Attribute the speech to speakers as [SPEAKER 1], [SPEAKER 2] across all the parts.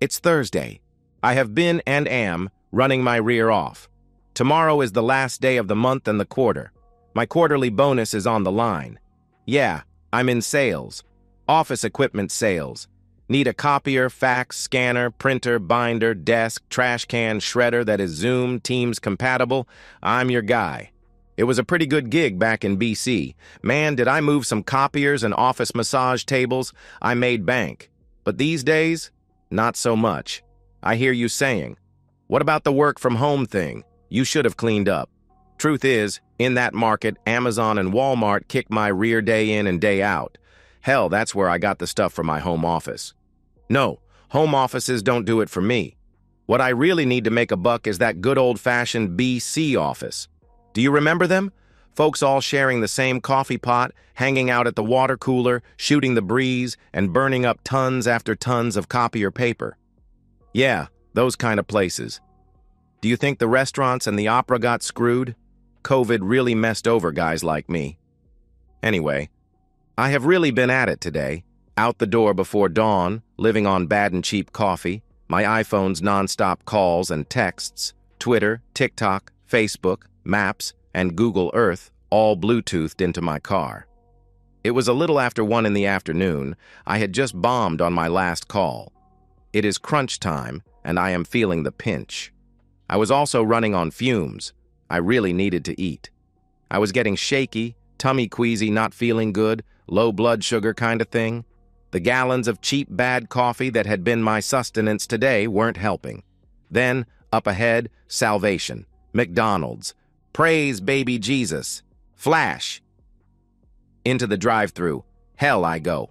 [SPEAKER 1] It's Thursday. I have been and am running my rear off. Tomorrow is the last day of the month and the quarter. My quarterly bonus is on the line. Yeah, I'm in sales. Office equipment sales. Need a copier, fax, scanner, printer, binder, desk, trash can, shredder that is Zoom, Teams compatible? I'm your guy. It was a pretty good gig back in BC. Man, did I move some copiers and office massage tables. I made bank. But these days, not so much. I hear you saying, what about the work from home thing? You should have cleaned up. Truth is, in that market, Amazon and Walmart kick my rear day in and day out. Hell, that's where I got the stuff for my home office. No, home offices don't do it for me. What I really need to make a buck is that good old-fashioned BC office. Do you remember them? Folks all sharing the same coffee pot, hanging out at the water cooler, shooting the breeze, and burning up tons after tons of copier paper. Yeah, those kind of places. Do you think the restaurants and the opera got screwed? COVID really messed over guys like me. Anyway, I have really been at it today. Out the door before dawn, living on bad and cheap coffee, my iPhone's non-stop calls and texts, Twitter, TikTok, Facebook, Maps, and Google Earth all Bluetoothed into my car. It was a little after 1 in the afternoon. I had just bombed on my last call. It is crunch time, and I am feeling the pinch. I was also running on fumes. I really needed to eat. I was getting shaky, tummy queasy, not feeling good, low blood sugar kind of thing. The gallons of cheap bad coffee that had been my sustenance today weren't helping. Then, up ahead, salvation, McDonald's, praise baby Jesus, flash. Into the drive-thru, hell I go.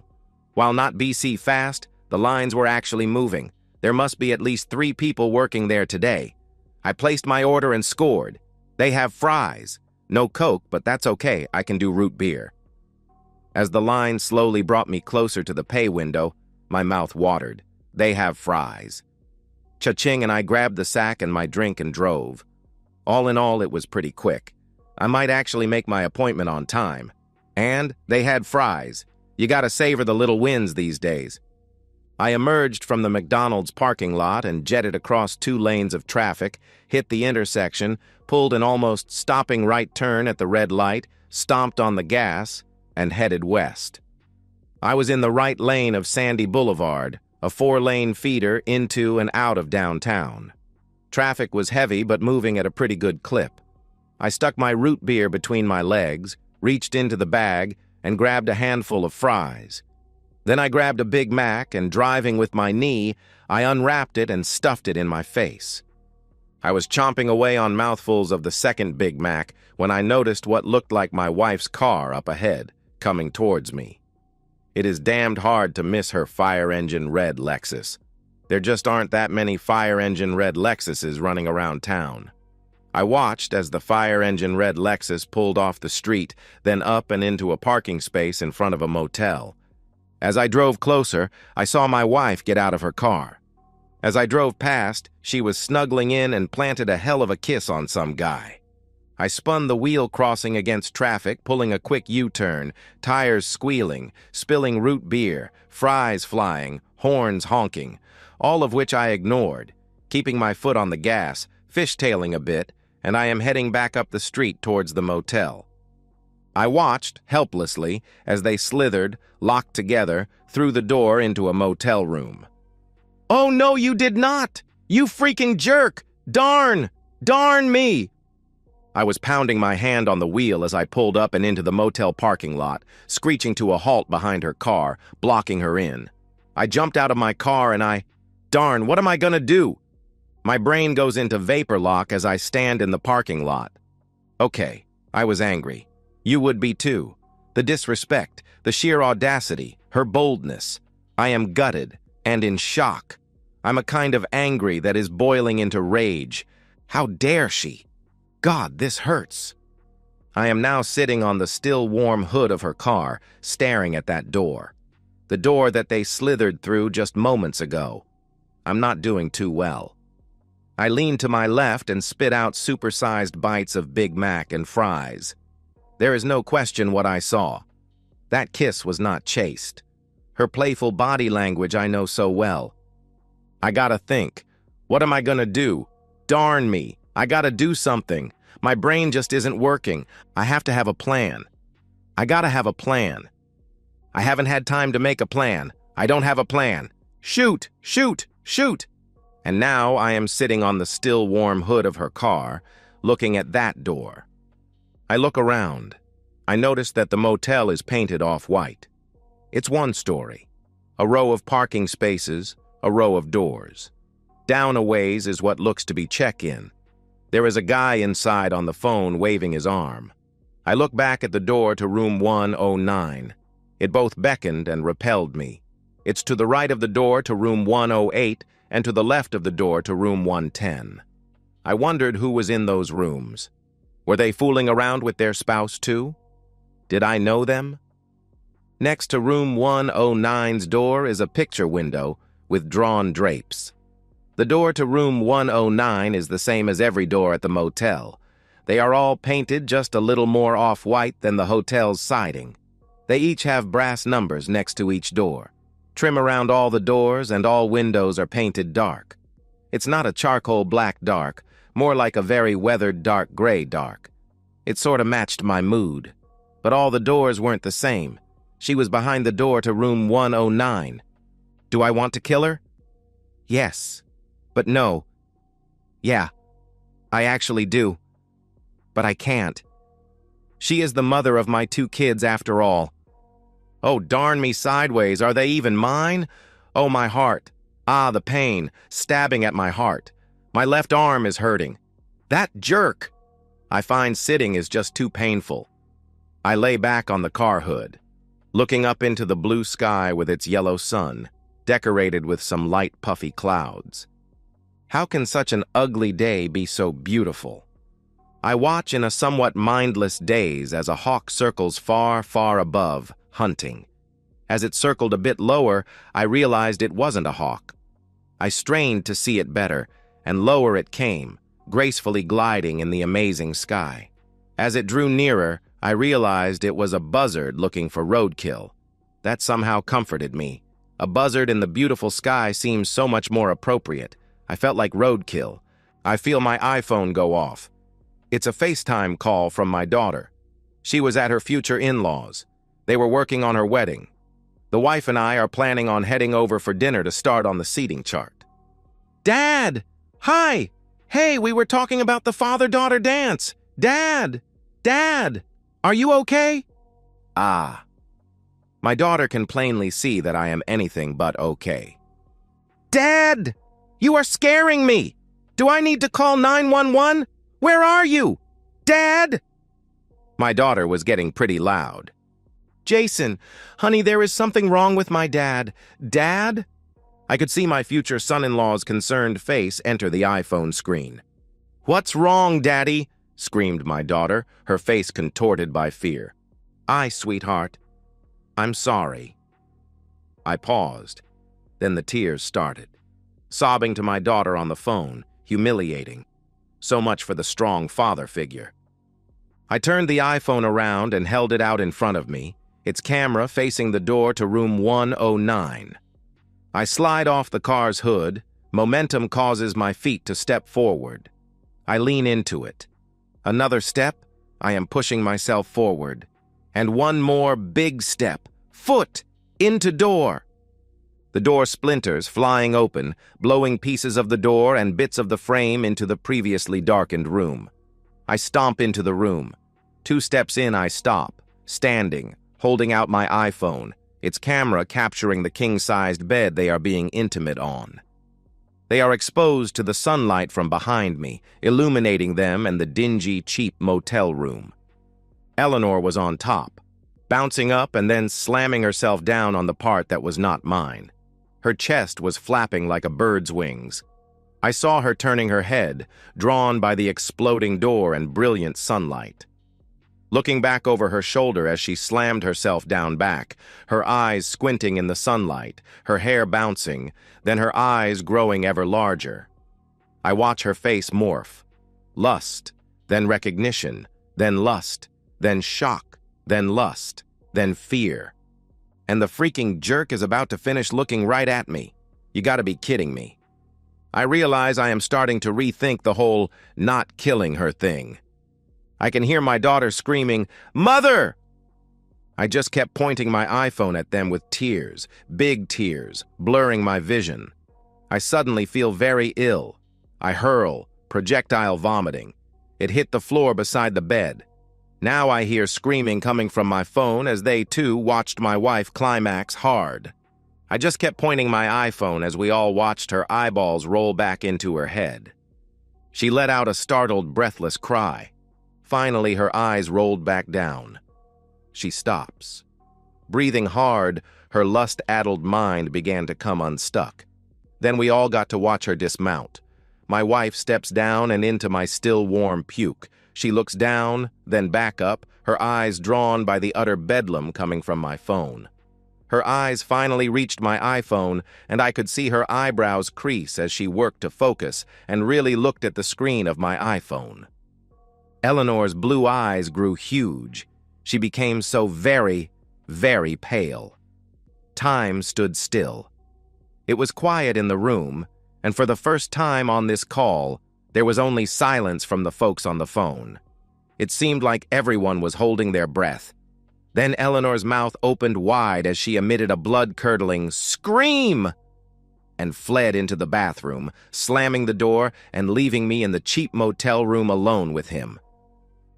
[SPEAKER 1] While not BC fast, the lines were actually moving. There must be at least 3 people working there today. I placed my order and scored. They have fries. No Coke, but that's okay, I can do root beer. As the line slowly brought me closer to the pay window, my mouth watered. They have fries. Cha-ching, and I grabbed the sack and my drink and drove. All in all, it was pretty quick. I might actually make my appointment on time. And they had fries. You gotta savor the little wins these days. I emerged from the McDonald's parking lot and jetted across 2 lanes of traffic, hit the intersection, pulled an almost stopping right turn at the red light, stomped on the gas, and headed west. I was in the right lane of Sandy Boulevard, a 4-lane feeder into and out of downtown. Traffic was heavy but moving at a pretty good clip. I stuck my root beer between my legs, reached into the bag, and grabbed a handful of fries. Then I grabbed a Big Mac and, driving with my knee, I unwrapped it and stuffed it in my face. I was chomping away on mouthfuls of the second Big Mac when I noticed what looked like my wife's car up ahead, coming towards me. It is damned hard to miss her fire engine red Lexus. There just aren't that many fire engine red Lexuses running around town. I watched as the fire engine red Lexus pulled off the street, then up and into a parking space in front of a motel. As I drove closer, I saw my wife get out of her car. As I drove past, she was snuggling in and planted a hell of a kiss on some guy. I spun the wheel crossing against traffic, pulling a quick U-turn, tires squealing, spilling root beer, fries flying, horns honking, all of which I ignored, keeping my foot on the gas, fishtailing a bit, and I am heading back up the street towards the motel. I watched, helplessly, as they slithered, locked together, through the door into a motel room. "Oh, no, you did not! You freaking jerk! Darn! Darn me!" I was pounding my hand on the wheel as I pulled up and into the motel parking lot, screeching to a halt behind her car, blocking her in. I jumped out of my car and darn, what am I gonna do? My brain goes into vapor lock as I stand in the parking lot. Okay, I was angry. You would be too. The disrespect, the sheer audacity, her boldness. I am gutted and in shock. I'm a kind of angry that is boiling into rage. How dare she? God, this hurts. I am now sitting on the still warm hood of her car, staring at that door. The door that they slithered through just moments ago. I'm not doing too well. I lean to my left and spit out supersized bites of Big Mac and fries. There is no question what I saw. That kiss was not chaste. Her playful body language I know so well. I gotta think. What am I gonna do? Darn me. I gotta do something. My brain just isn't working. I have to have a plan. I gotta have a plan. I haven't had time to make a plan. I don't have a plan. Shoot, shoot, shoot. And now I am sitting on the still warm hood of her car, looking at that door. I look around. I notice that the motel is painted off-white. It's one story. A row of parking spaces, a row of doors. Down a ways is what looks to be check-in. There is a guy inside on the phone waving his arm. I look back at the door to room 109. It both beckoned and repelled me. It's to the right of the door to room 108 and to the left of the door to room 110. I wondered who was in those rooms. Were they fooling around with their spouse too? Did I know them? Next to room 109's door is a picture window with drawn drapes. The door to room 109 is the same as every door at the motel. They are all painted just a little more off-white than the hotel's siding. They each have brass numbers next to each door. Trim around all the doors and all windows are painted dark. It's not a charcoal black dark, more like a very weathered dark gray dark. It sort of matched my mood. But all the doors weren't the same. She was behind the door to room 109. Do I want to kill her? Yes. But no. Yeah, I actually do. But I can't. She is the mother of my 2 kids after all. Oh, darn me sideways, are they even mine? Oh, my heart. Ah, the pain, stabbing at my heart. My left arm is hurting. That jerk! I find sitting is just too painful. I lay back on the car hood, looking up into the blue sky with its yellow sun, decorated with some light puffy clouds. How can such an ugly day be so beautiful? I watch in a somewhat mindless daze as a hawk circles far, far above, hunting. As it circled a bit lower, I realized it wasn't a hawk. I strained to see it better, and lower it came, gracefully gliding in the amazing sky. As it drew nearer, I realized it was a buzzard looking for roadkill. That somehow comforted me. A buzzard in the beautiful sky seems so much more appropriate. I felt like roadkill. I feel my iPhone go off. It's a FaceTime call from my daughter. She was at her future in-laws. They were working on her wedding. The wife and I are planning on heading over for dinner to start on the seating chart. Dad! Hi! Hey, we were talking about the father-daughter dance. Dad! Dad! Are you okay? Ah. My daughter can plainly see that I am anything but okay. Dad! You are scaring me! Do I need to call 911? Where are you? Dad! My daughter was getting pretty loud. Jason, honey, there is something wrong with my dad. Dad? I could see my future son-in-law's concerned face enter the iPhone screen. What's wrong, Daddy? Screamed my daughter, her face contorted by fear. Sweetheart. I'm sorry. I paused. Then the tears started. Sobbing to my daughter on the phone, humiliating. So much for the strong father figure. I turned the iPhone around and held it out in front of me, its camera facing the door to room 109. I slide off the car's hood. Momentum causes my feet to step forward. I lean into it. Another step, I am pushing myself forward. And one more big step, foot, into door. The door splinters, flying open, blowing pieces of the door and bits of the frame into the previously darkened room. I stomp into the room. 2 steps in, I stop, standing, holding out my iPhone, its camera capturing the king-sized bed they are being intimate on. They are exposed to the sunlight from behind me, illuminating them and the dingy, cheap motel room. Eleanor was on top, bouncing up and then slamming herself down on the part that was not mine. Her chest was flapping like a bird's wings. I saw her turning her head, drawn by the exploding door and brilliant sunlight. Looking back over her shoulder as she slammed herself down back, her eyes squinting in the sunlight, her hair bouncing, then her eyes growing ever larger. I watch her face morph. Lust, then recognition, then lust, then shock, then lust, then fear. And the freaking jerk is about to finish looking right at me. You gotta be kidding me. I realize I am starting to rethink the whole not killing her thing. I can hear my daughter screaming, "Mother!" I just kept pointing my iPhone at them with tears, big tears, blurring my vision. I suddenly feel very ill. I hurl, projectile vomiting. It hit the floor beside the bed. Now I hear screaming coming from my phone as they too watched my wife climax hard. I just kept pointing my iPhone as we all watched her eyeballs roll back into her head. She let out a startled, breathless cry. Finally, her eyes rolled back down. She stops. Breathing hard, her lust-addled mind began to come unstuck. Then we all got to watch her dismount. My wife steps down and into my still warm puke. She looks down, then back up, her eyes drawn by the utter bedlam coming from my phone. Her eyes finally reached my iPhone, and I could see her eyebrows crease as she worked to focus and really looked at the screen of my iPhone. Eleanor's blue eyes grew huge. She became so very, very pale. Time stood still. It was quiet in the room, and for the first time on this call, there was only silence from the folks on the phone. It seemed like everyone was holding their breath. Then Eleanor's mouth opened wide as she emitted a blood-curdling scream and fled into the bathroom, slamming the door and leaving me in the cheap motel room alone with him.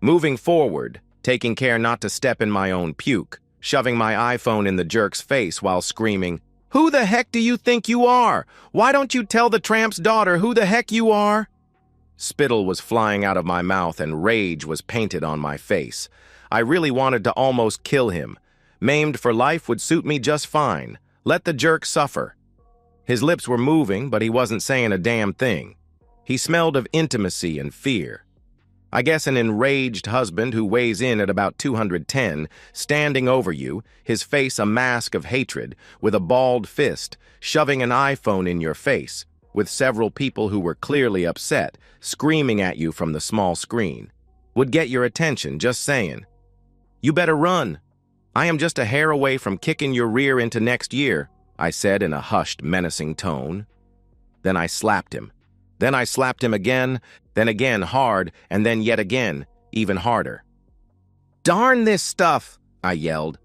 [SPEAKER 1] Moving forward, taking care not to step in my own puke, shoving my iPhone in the jerk's face while screaming, "Who the heck do you think you are? Why don't you tell the tramp's daughter who the heck you are?" Spittle was flying out of my mouth and rage was painted on my face. I really wanted to almost kill him. Maimed for life would suit me just fine. Let the jerk suffer. His lips were moving, but he wasn't saying a damn thing. He smelled of intimacy and fear. I guess an enraged husband who weighs in at about 210, standing over you, his face a mask of hatred, with a balled fist, shoving an iPhone in your face, with several people who were clearly upset, screaming at you from the small screen, would get your attention just saying, "You better run. I am just a hair away from kicking your rear into next year," I said in a hushed, menacing tone. Then I slapped him. Then I slapped him again, then again hard, and then yet again, even harder. "Darn this stuff!" I yelled.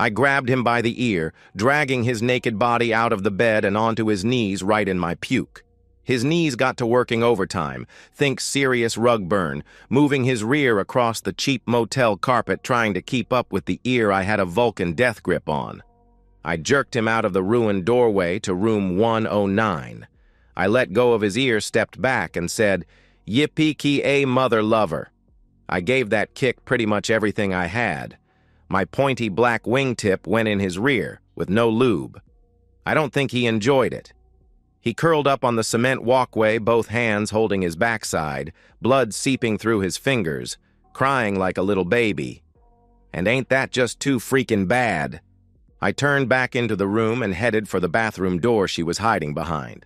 [SPEAKER 1] I grabbed him by the ear, dragging his naked body out of the bed and onto his knees right in my puke. His knees got to working overtime, think serious rug burn, moving his rear across the cheap motel carpet trying to keep up with the ear I had a Vulcan death grip on. I jerked him out of the ruined doorway to room 109. I let go of his ear, stepped back, and said, "Yippee-ki-yay, mother lover." I gave that kick pretty much everything I had. My pointy black wingtip went in his rear, with no lube. I don't think he enjoyed it. He curled up on the cement walkway, both hands holding his backside, blood seeping through his fingers, crying like a little baby. And ain't that just too freaking bad? I turned back into the room and headed for the bathroom door she was hiding behind.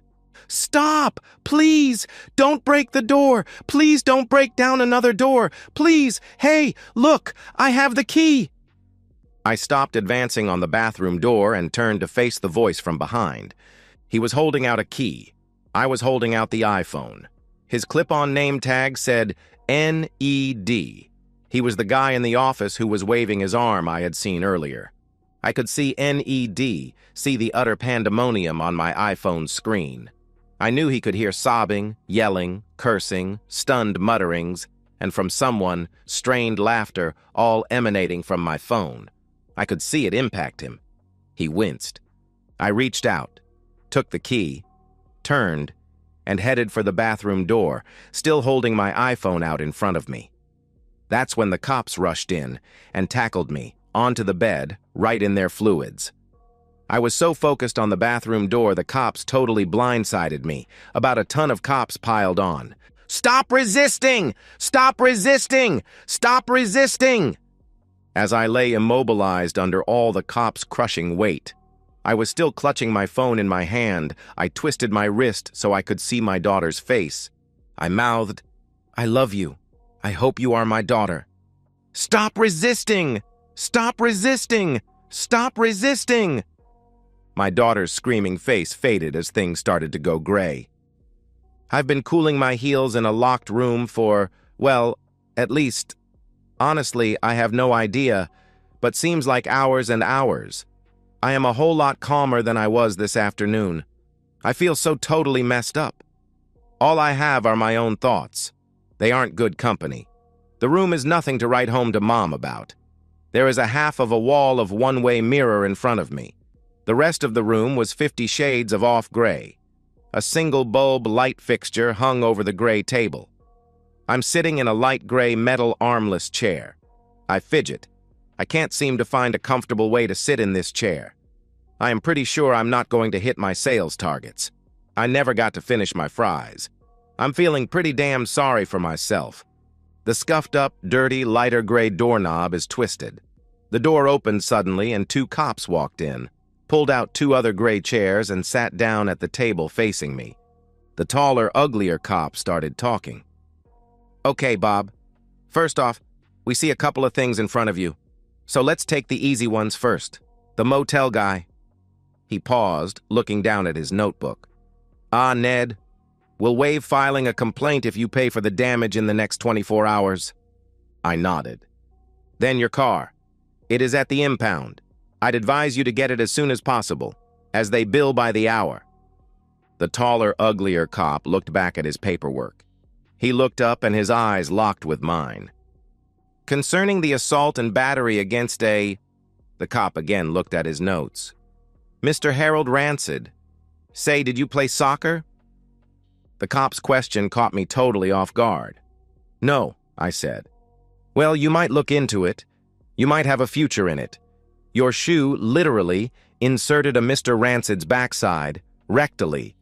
[SPEAKER 1] "Stop! Please! Don't break the door! Please don't break down another door! Please! Hey, look! I have the key!" I stopped advancing on the bathroom door and turned to face the voice from behind. He was holding out a key. I was holding out the iPhone. His clip-on name tag said NED. He was the guy in the office who was waving his arm I had seen earlier. I could see NED, see the utter pandemonium on my iPhone's screen. I knew he could hear sobbing, yelling, cursing, stunned mutterings, and from someone, strained laughter, all emanating from my phone. I could see it impact him. He winced. I reached out, took the key, turned, and headed for the bathroom door, still holding my iPhone out in front of me. That's when the cops rushed in and tackled me, onto the bed, right in their fluids. I was so focused on the bathroom door, the cops totally blindsided me. About a ton of cops piled on. "Stop resisting! Stop resisting! Stop resisting!" As I lay immobilized under all the cops' crushing weight, I was still clutching my phone in my hand. I twisted my wrist so I could see my daughter's face. I mouthed, "I love you. I hope you are my daughter." "Stop resisting! Stop resisting! Stop resisting!" My daughter's screaming face faded as things started to go gray. I've been cooling my heels in a locked room for, well, at least, honestly, I have no idea, but seems like hours and hours. I am a whole lot calmer than I was this afternoon. I feel so totally messed up. All I have are my own thoughts. They aren't good company. The room is nothing to write home to Mom about. There is a half of a wall of one-way mirror in front of me. The rest of the room was 50 shades of off-gray. A single bulb light fixture hung over the gray table. I'm sitting in a light gray metal armless chair. I fidget. I can't seem to find a comfortable way to sit in this chair. I am pretty sure I'm not going to hit my sales targets. I never got to finish my fries. I'm feeling pretty damn sorry for myself. The scuffed-up, dirty, lighter gray doorknob is twisted. The door opened suddenly and 2 cops walked in, pulled out 2 other gray chairs and sat down at the table facing me. The taller, uglier cop started talking. "Okay, Bob. First off, we see a couple of things in front of you. So let's take the easy ones first. The motel guy." He paused, looking down at his notebook. "Ah, Ned. We'll waive filing a complaint if you pay for the damage in the next 24 hours. I nodded. "Then your car. It is at the impound. I'd advise you to get it as soon as possible, as they bill by the hour." The taller, uglier cop looked back at his paperwork. He looked up and his eyes locked with mine. "Concerning the assault and battery against a..." The cop again looked at his notes. "Mr. Harold Rancid. Say, did you play soccer?" The cop's question caught me totally off guard. "No," I said. "Well, you might look into it. You might have a future in it. Your shoe, literally, inserted a Mr. Rancid's backside, rectally.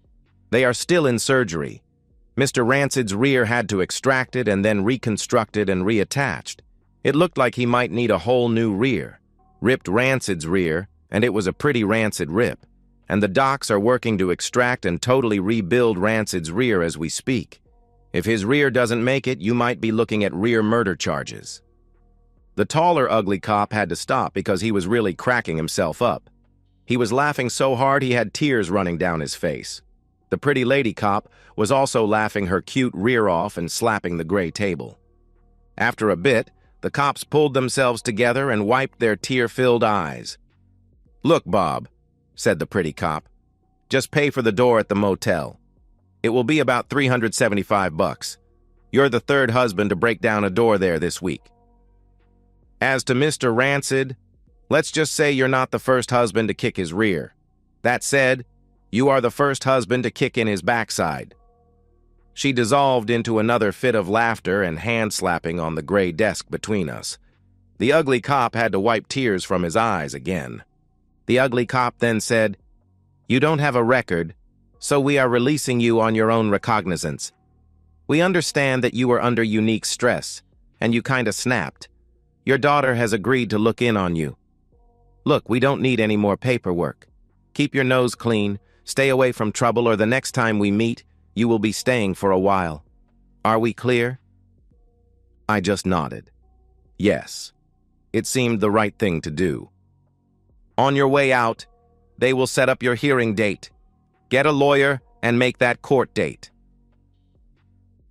[SPEAKER 1] They are still in surgery. Mr. Rancid's rear had to extract it and then reconstructed and reattached. It looked like he might need a whole new rear. Ripped Rancid's rear, and it was a pretty rancid rip. And the docs are working to extract and totally rebuild Rancid's rear as we speak. If his rear doesn't make it, you might be looking at rear murder charges." The taller, ugly cop had to stop because he was really cracking himself up. He was laughing so hard he had tears running down his face. The pretty lady cop was also laughing her cute rear off and slapping the gray table. After a bit, the cops pulled themselves together and wiped their tear-filled eyes. "Look, Bob," said the pretty cop, "just pay for the door at the motel. It will be about $375. You're the 3rd husband to break down a door there this week. As to Mr. Rancid, let's just say you're not the 1st husband to kick his rear. That said, you are the 1st husband to kick in his backside." She dissolved into another fit of laughter and hand-slapping on the gray desk between us. The ugly cop had to wipe tears from his eyes again. The ugly cop then said, "You don't have a record, so we are releasing you on your own recognizance. We understand that you were under unique stress, and you kinda snapped. Your daughter has agreed to look in on you. Look, we don't need any more paperwork. Keep your nose clean, stay away from trouble, or the next time we meet, you will be staying for a while. Are we clear?" I just nodded. Yes. It seemed the right thing to do. "On your way out, they will set up your hearing date. Get a lawyer and make that court date."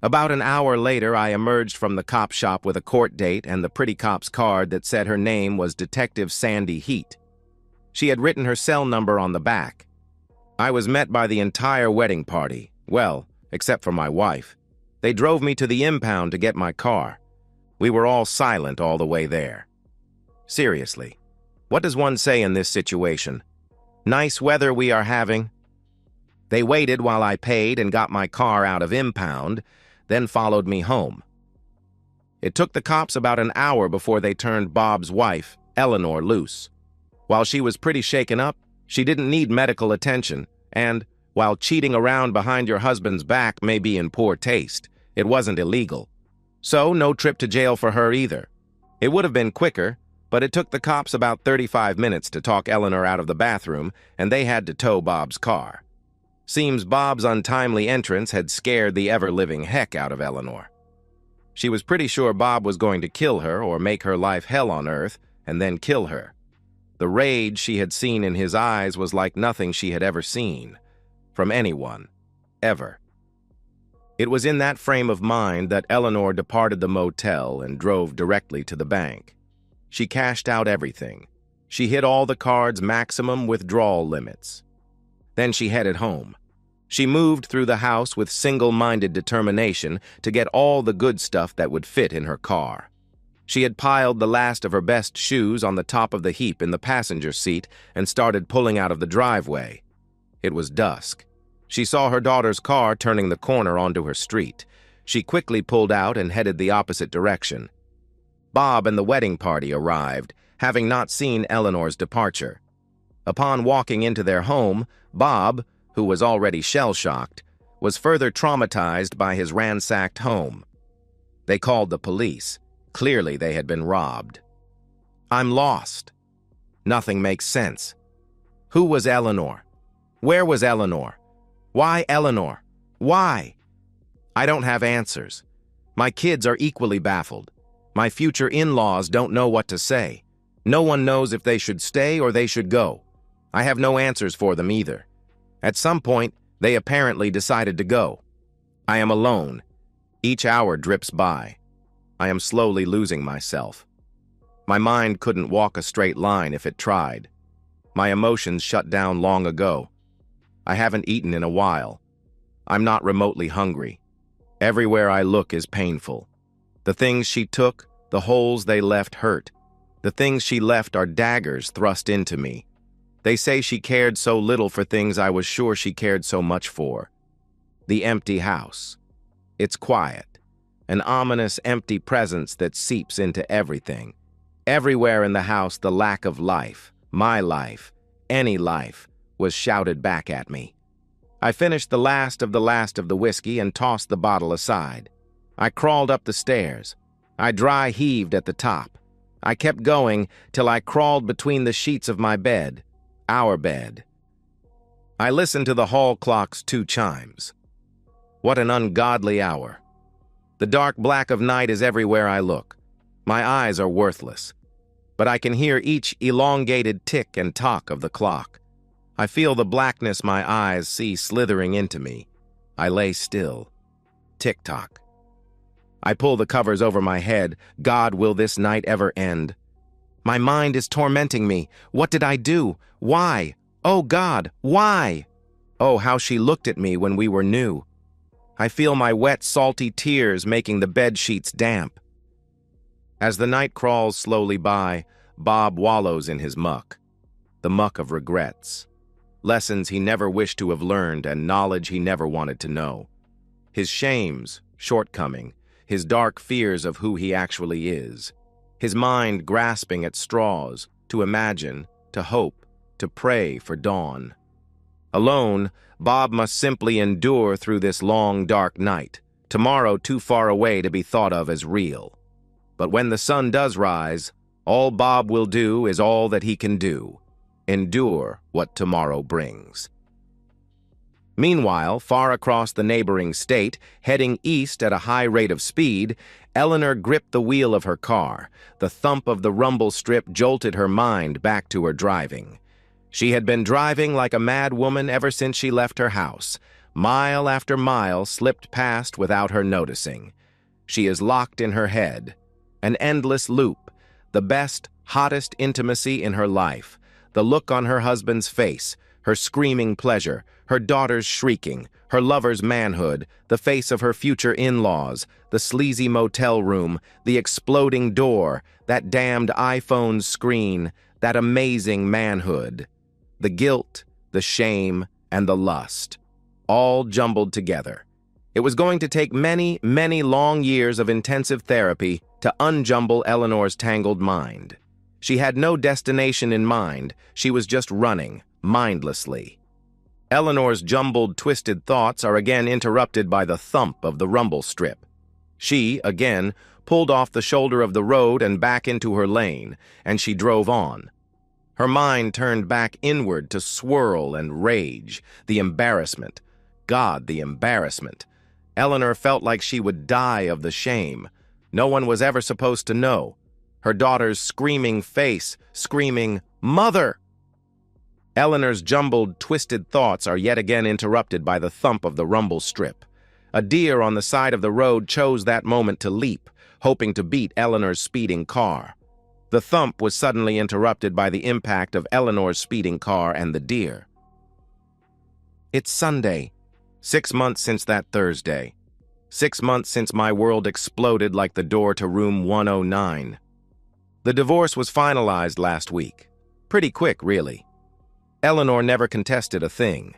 [SPEAKER 1] About an hour later, I emerged from the cop shop with a court date and the pretty cop's card that said her name was Detective Sandy Heat. She had written her cell number on the back. I was met by the entire wedding party, well, except for my wife. They drove me to the impound to get my car. We were all silent all the way there. Seriously. What does one say in this situation? Nice weather we are having. They waited while I paid and got my car out of impound, then followed me home. It took the cops about an hour before they turned Bob's wife, Eleanor, loose. While she was pretty shaken up, she didn't need medical attention, and, while cheating around behind your husband's back may be in poor taste, it wasn't illegal. So, no trip to jail for her either. It would have been quicker, but it took the cops about 35 minutes to talk Eleanor out of the bathroom, and they had to tow Bob's car. Seems Bob's untimely entrance had scared the ever-living heck out of Eleanor. She was pretty sure Bob was going to kill her or make her life hell on earth, and then kill her. The rage she had seen in his eyes was like nothing she had ever seen. From anyone. Ever. It was in that frame of mind that Eleanor departed the motel and drove directly to the bank. She cashed out everything. She hit all the cards' maximum withdrawal limits. Then she headed home. She moved through the house with single-minded determination to get all the good stuff that would fit in her car. She had piled the last of her best shoes on the top of the heap in the passenger seat and started pulling out of the driveway. It was dusk. She saw her daughter's car turning the corner onto her street. She quickly pulled out and headed the opposite direction. Bob and the wedding party arrived, having not seen Eleanor's departure. Upon walking into their home, Bob, who was already shell-shocked, was further traumatized by his ransacked home. They called the police. Clearly, they had been robbed. I'm lost. Nothing makes sense. Who was Eleanor? Where was Eleanor? Why Eleanor? Why? I don't have answers. My kids are equally baffled. My future in-laws don't know what to say. No one knows if they should stay or they should go. I have no answers for them either. At some point, they apparently decided to go. I am alone. Each hour drips by. I am slowly losing myself. My mind couldn't walk a straight line if it tried. My emotions shut down long ago. I haven't eaten in a while. I'm not remotely hungry. Everywhere I look is painful. The things she took, the holes they left hurt. The things she left are daggers thrust into me. They say she cared so little for things I was sure she cared so much for. The empty house. It's quiet. An ominous, empty presence that seeps into everything. Everywhere in the house, the lack of life, my life, any life, was shouted back at me. I finished the last of the whiskey and tossed the bottle aside. I crawled up the stairs. I dry heaved at the top. I kept going till I crawled between the sheets of my bed, our bed. I listened to the hall clock's 2 chimes. What an ungodly hour. The dark black of night is everywhere I look. My eyes are worthless. But I can hear each elongated tick and tock of the clock. I feel the blackness my eyes see slithering into me. I lay still. Tick-tock. I pull the covers over my head. God, will this night ever end? My mind is tormenting me. What did I do? Why? Oh, God, why? Oh, how she looked at me when we were new. I feel my wet, salty tears making the bed sheets damp. As the night crawls slowly by, Bob wallows in his muck. The muck of regrets. Lessons he never wished to have learned and knowledge he never wanted to know. His shames, shortcoming, his dark fears of who he actually is. His mind grasping at straws, to imagine, to hope, to pray for dawn. Alone, Bob must simply endure through this long, dark night, tomorrow too far away to be thought of as real. But when the sun does rise, all Bob will do is all that he can do. Endure what tomorrow brings. Meanwhile, far across the neighboring state, heading east at a high rate of speed, Eleanor gripped the wheel of her car. The thump of the rumble strip jolted her mind back to her driving. She had been driving like a mad woman ever since she left her house. Mile after mile slipped past without her noticing. She is locked in her head. An endless loop. The best, hottest intimacy in her life. The look on her husband's face, her screaming pleasure, her daughter's shrieking, her lover's manhood, the face of her future in-laws, the sleazy motel room, the exploding door, that damned iPhone screen, that amazing manhood. The guilt, the shame, and the lust, all jumbled together. It was going to take many, many long years of intensive therapy to unjumble Eleanor's tangled mind. She had no destination in mind. She was just running, mindlessly. Eleanor's jumbled, twisted thoughts are again interrupted by the thump of the rumble strip. She, again, pulled off the shoulder of the road and back into her lane, and she drove on. Her mind turned back inward to swirl and rage. The embarrassment. God, the embarrassment. Eleanor felt like she would die of the shame. No one was ever supposed to know. Her daughter's screaming face, screaming, "Mother!" Eleanor's jumbled, twisted thoughts are yet again interrupted by the thump of the rumble strip. A deer on the side of the road chose that moment to leap, hoping to beat Eleanor's speeding car. The thump was suddenly interrupted by the impact of Eleanor's speeding car and the deer. It's Sunday. 6 months since that Thursday. 6 months since my world exploded like the door to room 109. The divorce was finalized last week. Pretty quick, really. Eleanor never contested a thing.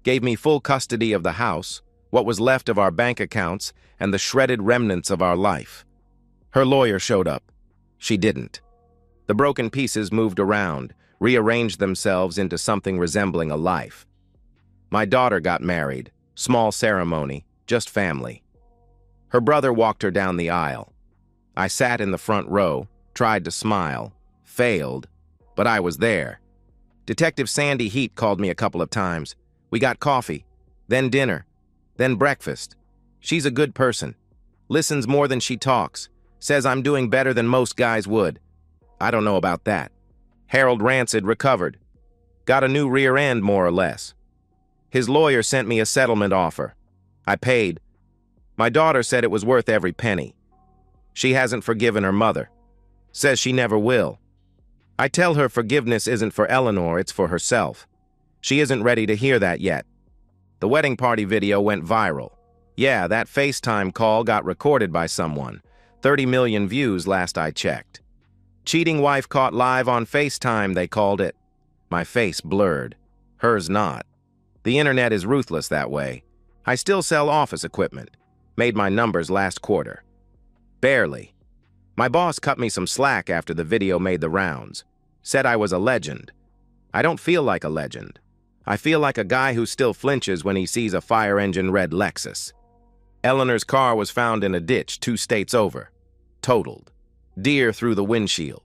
[SPEAKER 1] Gave me full custody of the house, what was left of our bank accounts, and the shredded remnants of our life. Her lawyer showed up. She didn't. The broken pieces moved around, rearranged themselves into something resembling a life. My daughter got married. Small ceremony, just family. Her brother walked her down the aisle. I sat in the front row, tried to smile, failed, but I was there. Detective Sandy Heat called me a couple of times. We got coffee, then dinner, then breakfast. She's a good person. Listens more than she talks. Says I'm doing better than most guys would. I don't know about that. Harold Rancid recovered. Got a new rear end, more or less. His lawyer sent me a settlement offer. I paid. My daughter said it was worth every penny. She hasn't forgiven her mother. Says she never will. I tell her forgiveness isn't for Eleanor, it's for herself. She isn't ready to hear that yet. The wedding party video went viral. Yeah, that FaceTime call got recorded by someone. 30 million views last I checked. Cheating wife caught live on FaceTime, they called it. My face blurred. Hers not. The internet is ruthless that way. I still sell office equipment. Made my numbers last quarter. Barely. My boss cut me some slack after the video made the rounds. Said I was a legend. I don't feel like a legend. I feel like a guy who still flinches when he sees a fire engine red Lexus. Eleanor's car was found in a ditch 2 states over. Totaled. Deer through the windshield.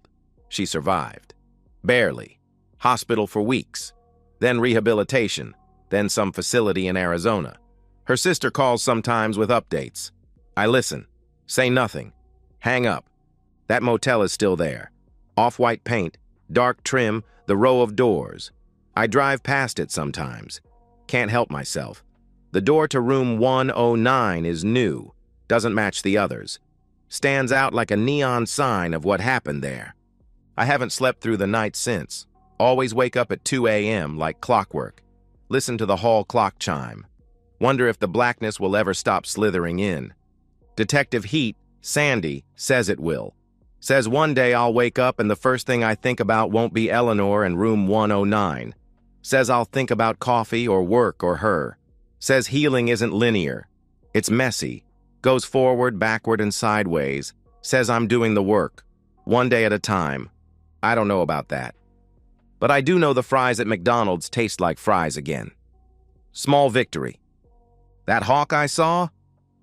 [SPEAKER 1] She survived. Barely. Hospital for weeks. Then rehabilitation. Then some facility in Arizona. Her sister calls sometimes with updates. I listen. Say nothing. Hang up. That motel is still there. Off-white paint, dark trim, the row of doors. I drive past it sometimes. Can't help myself. The door to room 109 is new. Doesn't match the others. Stands out like a neon sign of what happened there. I haven't slept through the night since. Always wake up at 2 a.m. like clockwork. Listen to the hall clock chime. Wonder if the blackness will ever stop slithering in. Detective Heat, Sandy, says it will. Says one day I'll wake up and the first thing I think about won't be Eleanor and room 109. Says I'll think about coffee or work or her. Says healing isn't linear. It's messy. Goes forward, backward, and sideways. Says I'm doing the work. One day at a time. I don't know about that. But I do know the fries at McDonald's taste like fries again. Small victory. That hawk I saw?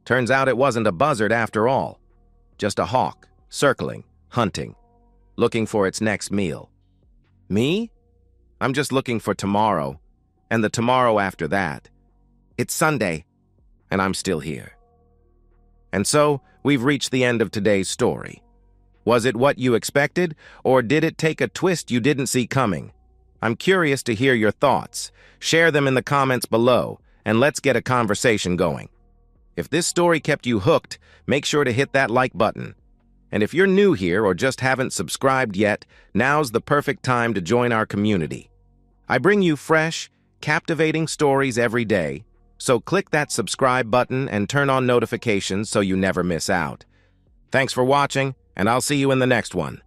[SPEAKER 1] Turns out it wasn't a buzzard after all. Just a hawk, circling, hunting, looking for its next meal. Me? I'm just looking for tomorrow, and the tomorrow after that. It's Sunday, and I'm still here. And so, we've reached the end of today's story. Was it what you expected, or did it take a twist you didn't see coming? I'm curious to hear your thoughts. Share them in the comments below, and let's get a conversation going. If this story kept you hooked, make sure to hit that like button. And if you're new here or just haven't subscribed yet, now's the perfect time to join our community. I bring you fresh, captivating stories every day, so click that subscribe button and turn on notifications so you never miss out. Thanks for watching, and I'll see you in the next one.